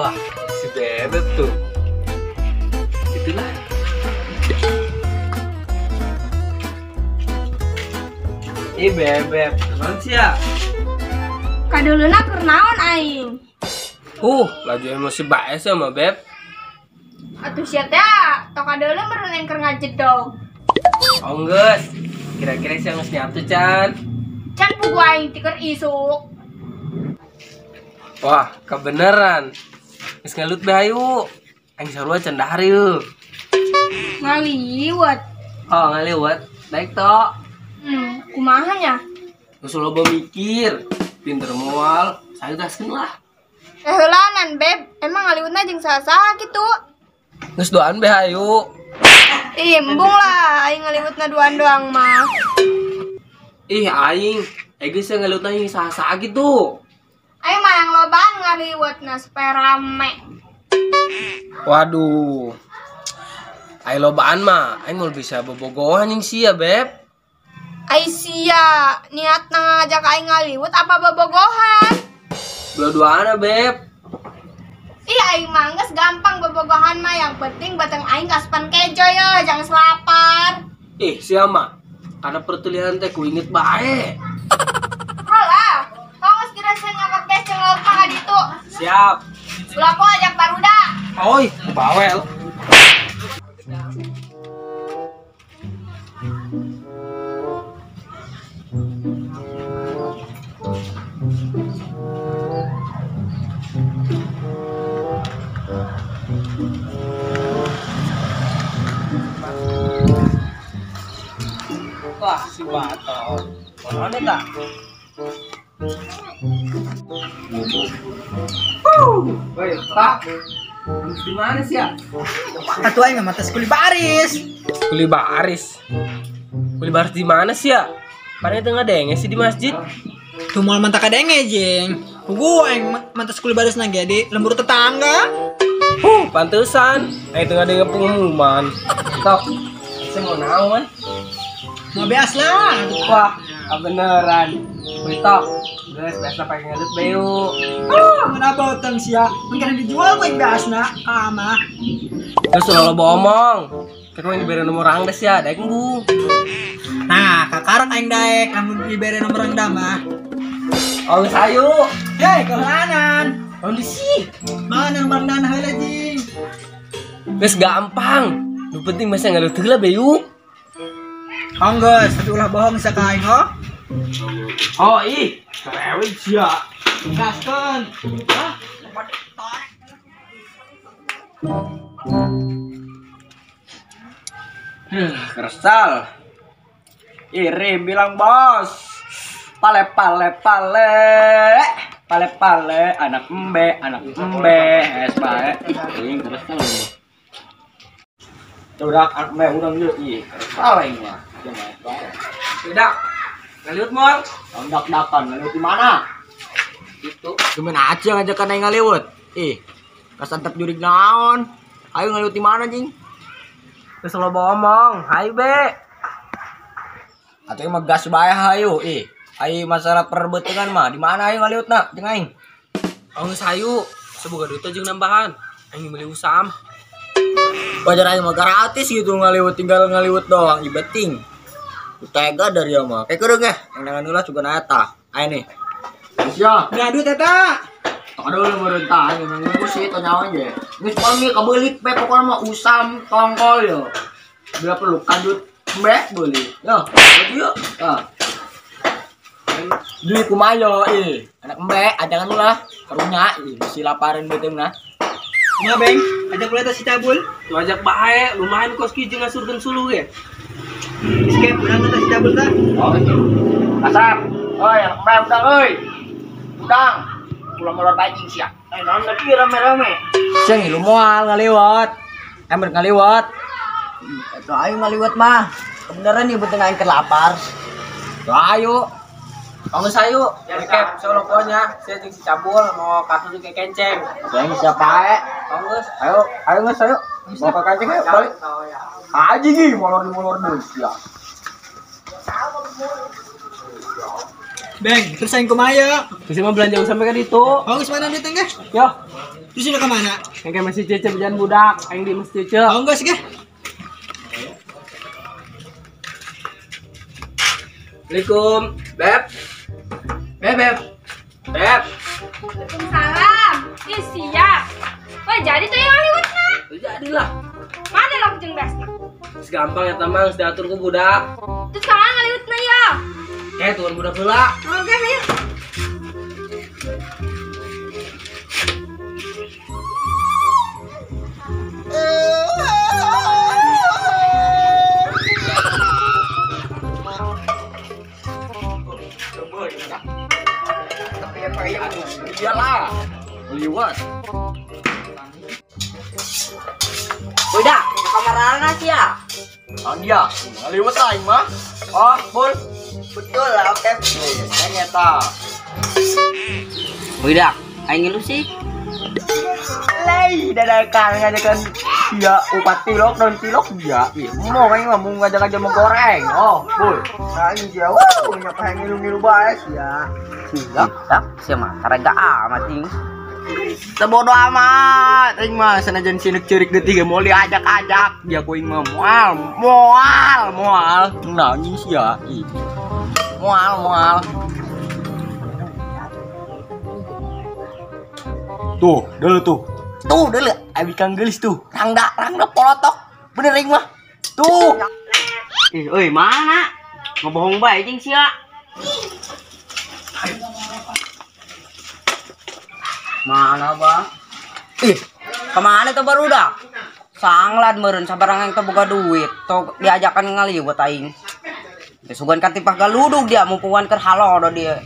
Wah, si Bebek tuh. Itulah. Bebek, teman sih ya. Kaduluna keur naon aing? Laju emosi bae sama Beb. Atuh sia teh, tok kadeuleuh meureun keur ngajedog. Oh geus. Kira-kira sih geus nyatu can. Can pugu aing ti keur isuk. Wah, kebeneran. Geus ngalut bae hayu. Aing sarua can dahar yeuh. Ngaliwat. Ngaliwat. Baik tok. Kumaha nya? Geus loba mikir. Pinter moal, saya gaskeun lah. Heulanan Beb, emang ngaliwatna jeung saha-saha kitu? Geus doan bae hayu. Embung lah, aing ngaliwatna duaan doang mah. Aing geus ngaliwatna jeung saha-saha gitu. Aing mah yang lobaan ngaliwatna supaya rame. Waduh. Aing lobaan mah, aing mau bisa bobogohan yang sia, Beb. Sia, niatna ngajak aing ngaliwat apa bobogohan? Dua-duana, Beb. Aing mah geus gampang bobogohan mah, yang penting batang aing kaspan kejo ya, jangan selapar. Sia mah. Karena pertulian teh ku inget bae. Halah, tongos kira saya nyakap tes jeung lauk ka ditu. Siap. Ulah po ajak baruda. Oi, bawel. Wah, si Baton. Mana tak? Woi, Pak. Di mana sih ya? Atuh aing mah tes kuli baris. Kuli baris. Kuli baris di mana sih ya? Paling tengah denge sih di masjid. Tuh moal mantap kadenge jeng. Pugu aing mantas kuli baris nang di lembur tetangga. Pantesan. Aing tengah denge pengumuman. Tok. Saya mau naon? Mau beas lah. Wah, beneran. Tok. Guys, biasa pengen ngelut bayu. Kenapa utang sia? Mungkin dijual kok beasna ka mah. Terus lo ngomong. Kita yang diberi nomor rangdes ya, daek bu. Nah, kakarek aing daek anu dibere nomor rangda mah. Oh, sayu. Hei, kehelanan. Oh, di sih. Mana nomor rangda heula jing? Guys, gampang. Lu penting masih ngelut heula bayu. Geus, tapi ulah bohong saka aing ho. Kerewet sia. Gaskeun. Kersal. Iri bilang bos. Pale anak embe es bae. Ing kersal. Udah anak embe urang yeuh kersal aing mah. Tidak. Ngaliwat moal. Dak-dakan ngaliwat di mana? Itu. Gimana aja ngajakan aing ngaliwat? Kasantep jurig naon? Ayo ngaliwat di mana jing? Terus lo ngomong, hai be. Atuh mah gas bae hayu, Ayo masalah perebutan mah di mana ayo ngaliwatna jeung aing? Geus hayu, semoga duit jeung nambahan. Aing beli usam. Wajar aing mah gratis gitu ngaliwat, tinggal ngaliwat doang ibeting. Tega dari ya mah. Kayak keureuh yang dengan ulah juga nata. Ayo nih. Sia. Ngadu teta. Aduh lu merentah memang gue sih tanya aja. Geus panggil kebelit be pokoknya mah usam tongkol yo. Bila perlu kandut mbek beli. Yo, yuk. Duit kumayo anak mbek ajangan ulah karunya si laparin beuteung nah. Nya beng, ajak ulah si cabul. Lu ajak bae, lumayan kos ki jeung ngasurkeun suluh ge. Skep urang teh si cabul tah. Oh, asap. Oi, anak mbek udang euy. Udang. Pulang molor bajing sia. Naon lagi rame-rame. Ceng lu moal ngaliwat. Ember ngaliwat. Atuh ayo ngaliwat mah. Kebenaran nih beuteung aing keur lapar. Tuh ayo. Geus hayu. Rekep solo pokoknya. Saya jeung si cabul mau kasus ke kenceng. Yang siapa ae? Geus. Ayo geus ayo. Mau ke kancing ayo balik. Aji gi molor deui sia. Beng, terus aing kumaha? Bisa mah belanja sampai ke ditu. Geus mana duit teh? Yo. Di sini ke mana? Yang masih cece jangan budak, yang di masjid cece. Oh enggak sih, Assalamualaikum, Beb. Beb. Waalaikumsalam. Ih, siap. Wah, jadi tuh yang Hollywoodna. Jadilah. Mana lo jeung besna? Segampang ya tamang, sudah atur ke budak. Terus kapan Hollywoodna ya? Turun budak heula. Oke, ayo. Tapi yang kayak aduh, iyalah. Liwat. Budak, kamar anak sih ya? Dia, ngaliwat aing mah. Oh, Bul. Betul lah, oke. Ternyata. Budak, aing lu sih. Lei, dadakan ngajakan dia upat tilok dan tilok dia. Mau aing mah mau ngajak-ngajak mau goreng. Oh, Bul. Nah, ini dia. Punya pengen ngilu-ngilu bae ya. Tak, siapa? Taraga amat ting. Sebodoh amat, aing mah sanajan sinek cerik deutiga mau diajak-ajak, dia ku aing mah moal. Nangis ya. Moal. Tuh, dulu. Abi kang gelis tuh. Rangda polotok. Bener aing mah. Tuh. Euy, mana? Ngebohong bae jeung sia. Mana bang? Kemana tuh barudak? Sanglan meureun sabarang yang boga duit, tuh diajakan ngaliwat aing. Sugan katipah galudug dia mumpuan keur halo dia.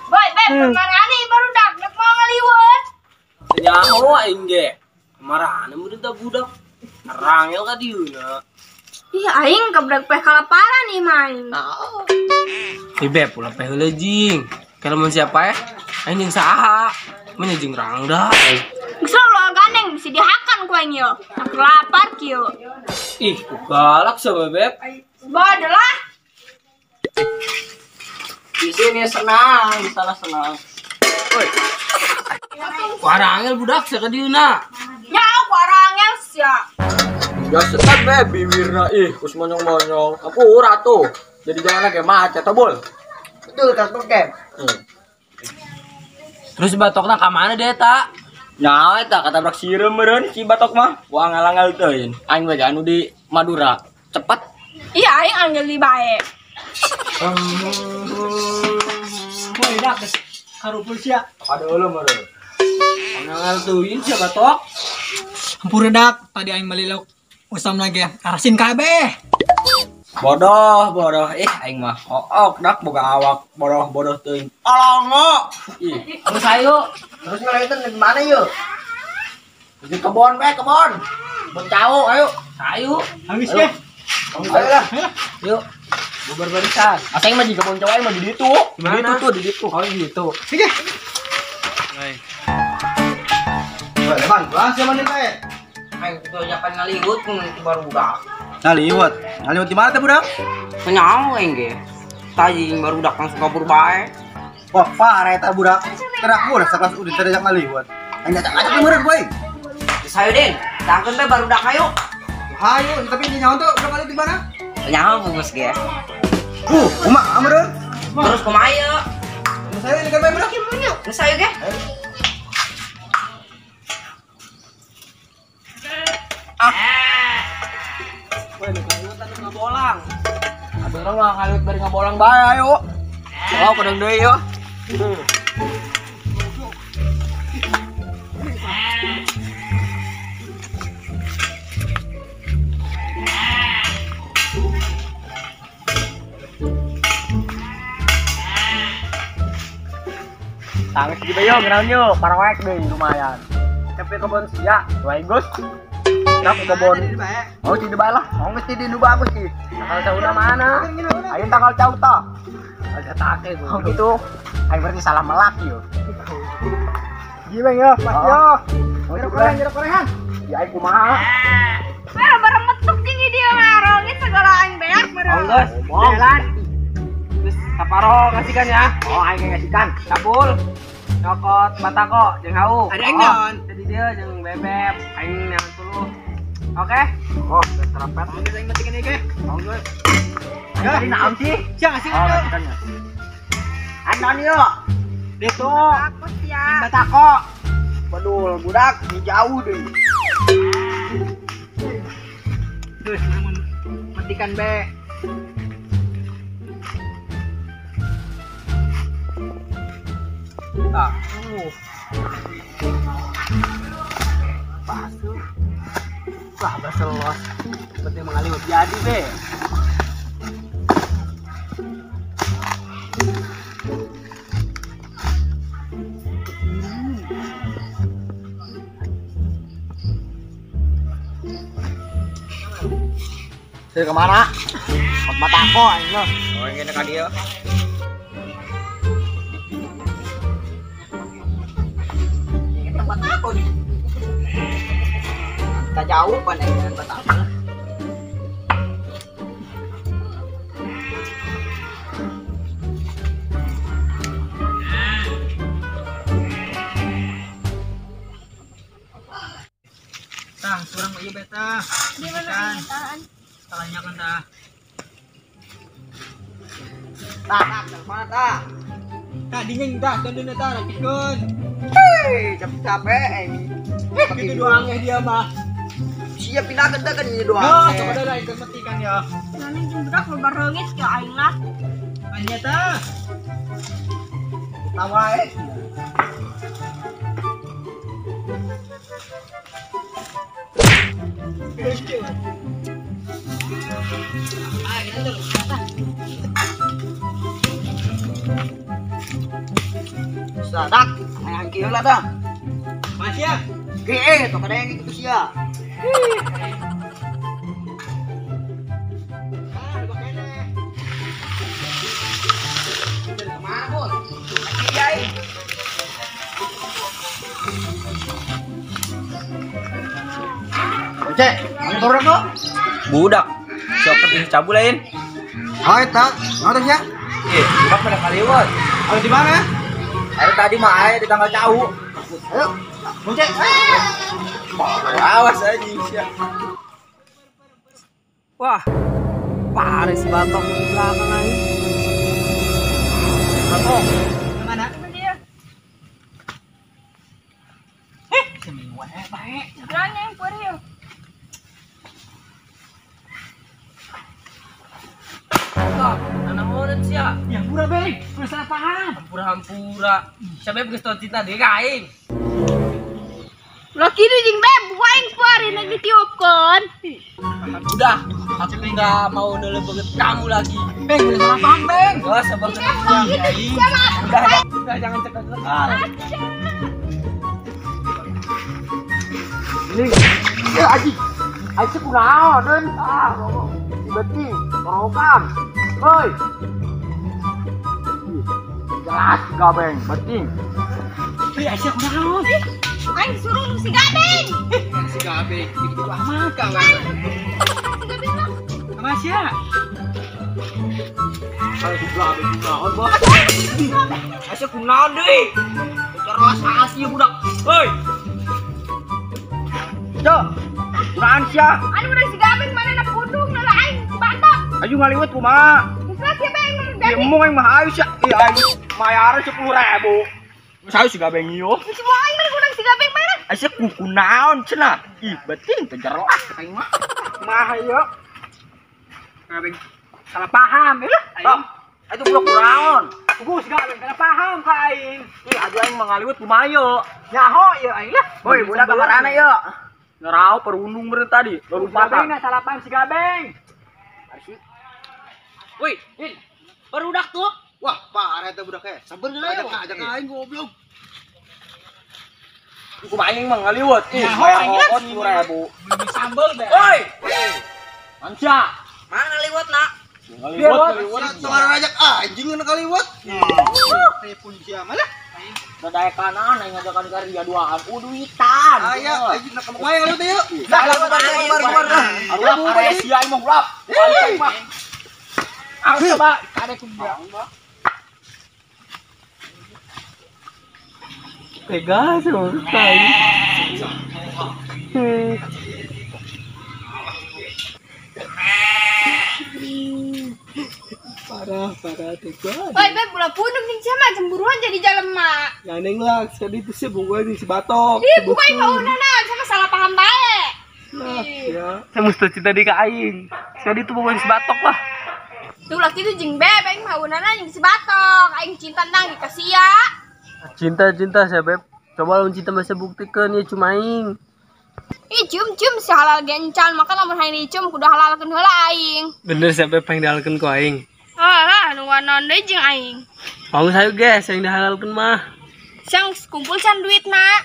Boy, Beb, kemana nih baru dak mau ngaliwat? Nyaho aing ge. Marahana mun teh budak. Rangel ka dieuna. Ih, aing kebrek peh kalaparan nih main. Beb, ulah peh heula jing. Kalau mun siapa ya? Aing jeung saha? Mun jeung Rangda. Geus lo gandeng bisa dihakan ku aing yo. Aku lapar kieu. Ih, ku galak sama Beb. Bodoh lah. Di sini senang, di sana senang. Warangel budak sa ka dieuna. Ya aku orangnya sia. Ya setan be bibirna kus monyong-monyong. Aku ratu. Jadi jangan lagi macet tobol. Betul kan Kem? Terus batokna ka mana deh ta? Nyawa eta kata brak sireum meureun si batok mah. Wah ngalang teuin. Aing bae anu di Madura. Cepet. Iya aing anggel di bae. Boy, dak karupul sia. Ada heula meureun. Angal tuin sia batok. Hampura dak, tadi aing malilok usam lagi arasin kabeh. Bodoh. Aing mah. Dak boga awak bodoh teuing. Alongo. Terus ayo. Terus ngelewatin di mana yuk? Di kebon. Bencau, ayo. Ayo. Habis ya. Ayo lah. Yuk. Bubar barisan. Asing mah jika bencau ayo mah di ditu. Di mana? Di ditu. Oh gitu. Sige. Man, langsung manin bae. Aing tuh nyapan ngaliwut mun barudak. Ngaliwat di mana teh budak? Nyaho aing ge. Tadi barudak langsung kabur bae. Wah, parah eta budak. Kerak gua sakelas udin teh jak ngaliwat. Aing ngajak meureun boy. Geus hayu Den, tangkeun teh barudak hayu. Hayu, tapi nyawa tuh udah kali di mana? Nyaho bungkus ge. Kumaha meureun? Terus kumaha ieu? Saya ini kan bae budak. Geus hayu ge. Weh, ngaliwatan ngabolang. Abeuna mah ngaliwat bari ngabolang bae ayo. Oh, kadang deui yo. Tangis gitu yo, ngenaon yo, parawek deui lumayan. Tapi kebon sia, wae Gus. Nak kebon. Oh, di bae lah. Oh, mesti di bagus sih. Tanggal sauna mana? Ayo tanggal jauh ta. Ada take gua. Oh gitu. Ayo berarti salah melak yo. Gimana yo, Mas yo? Jero-jeroan. Ya ayo kumaha? Bareng metuk tinggi dia ngarongin segala aing beak meureun. Onggus, jalan. Terus Paro kasihkan ya. Oh, aing ngasihkan. Cabul. Nyokot batako jeung hau. Ada yang naon? Jadi dia jeung bebek. Aing yang dulu. Oke. Oh, terapet. Ambil aing matikan ieu ge. Monggo. Ya, ini naon sih? Sia ngasih Oh, kan. kasihkannya. Anon yuk. Deto. Takut ya. Batako. Badul budak di jauh deh. Terus matikan be. Tak. Basuh. Wah, baselos. Penting mengaliwat jadi be. Saya kemana? Mata aku aing lo. Oh, ini kan dia. Ini tempat aku nih. Kita jauh pada dengan tempat aku. Tah, surang ieu beta. Di mana kenyataan? Salahnya kan tah. Tah, mana tah? Tah dingin tah, tundun tah, rapikeun. Hei, capek-capek ini. Itu doangnya dia mah. Siap pindah ke kan ini doang. Ya, coba dah ikut matikan ya. Nanti jeung budak loba reungit ke aing lah. Anya tah. Tawa Sadak, yang kieu lah dah. Masih ya? Ge, tuh kada yang ikut sia. Cek, mana orang kok? Budak. Siapa yang cabul lain? Oh, tak. Ngotot ya? Budak pada kaliwat. Ada di mana? Ayo tadi mah ayo di tanggal jauh. Ayo, cek. Awas aja siap. Wah, parah si Batong di belakang aja. Batong, Mana? Dia. Seminggu baik. Sebenarnya yang pur yuk. Anak orang sia. Ya pura be, pura salah paham. Hampura-hampura. Siapa yang geus cinta deh kaing. Laki ini jeung beb, aing puarin lagi ditiupkeun. Udah, aku nggak mau nelebet kamu lagi. Beng, pura salah paham beng. Gak sabar udah jangan cekak-cekak. Ini, ya aji. Aji kunaon den? Tiba-tiba kerokan. Hoi. Jelas gak beng, beting. Aji kunaon? Aing suruh nu si Gading. Si Gabe, itu lama kawan. Si Gading lah. Sama sia. Kalau si Gabe kunaon, Bos? Asyik kunaon deui. Keras asli budak. Hoi. Cok, kunaon sia? Anu udah si Gading mana na pudung na aing bantak. Ayo ngaliwat kumaha? Bisa si beng nu Ya jadi. mau yang mah ayo sia. Iya, ayo mayar 10.000. Saya si Gabe ngio. Semua aing mana kurang si Gading mana? Asyik kunaon cenah. Ih, beting terjelas kain mah. Kumaha ieu? Gabe salah paham ya. Ayo. Itu budak kunaon. Gus Gabe salah paham ka aing. Ih, aja aing mangaliwat kumaha yo. Nyaho ieu aing lah. Boy, budak kamarana yo. Ngerau perundung beureun tadi. Baru patah. Gabe salah paham si Gabeng. Woi, In. Barudak tuh. Wah, parah eta budaknya. Sabar geus ajak aing goblok. Ku aing mah ngaliwat. Ih, bayar ongkos 10.000. Beli sambel be. Woi. Mancia. Mana liwat nak? Ngaliwat. Sekarang ajak anjing na kaliwat. Telepon sia malah. Dadaya kanan aing ngajakan karya duaan. Duitan. Aya, anjing na kamu bayang ngaliwat yuk. Kemar. Aduh, area sia aing mah ulap. Anjing mah. Aku coba kada kumbang. Tega sama sekali. Parah tega. Oi, Beb, bola punung ning sama cemburuan jadi jalan mak. Ganeng lah, sekali itu sih bunga ini si batok. Ih, bukan paunana, sama salah paham bae. Nah, ya. Saya mesti cerita di kain. Sekali itu bunga si batok lah. Tuh laki itu jeung Beb, aing paunana jeung si batok. Aing cinta nang dikasih ya. Cinta saya beb. Coba lawan cinta masih buktikan ya cuma aing. Ih, cium si halal gencan, maka lamun hayang dicium kudu halalkeun heula aing. Bener saya beb yang dihalalkan ku aing. Alah, nu wanon deui jeung aing. Mau saya guys yang dihalalkan mah. Sang kumpul can duitna.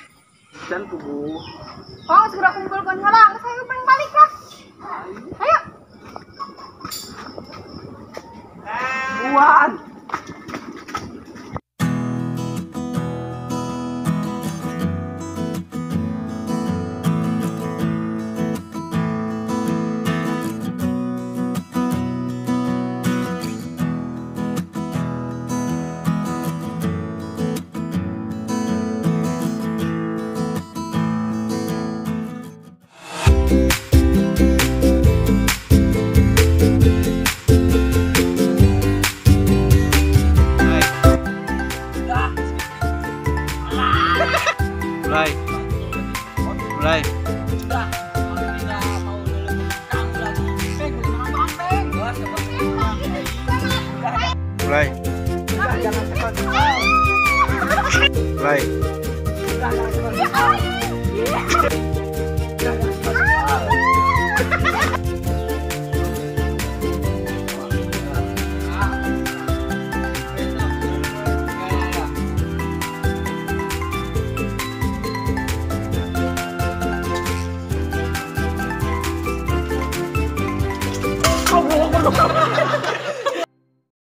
Can kubu. Oh, segera kumpulkeun heula, geus ayo pengen balik lah. Ayo. Buan. Mulai. Mulai.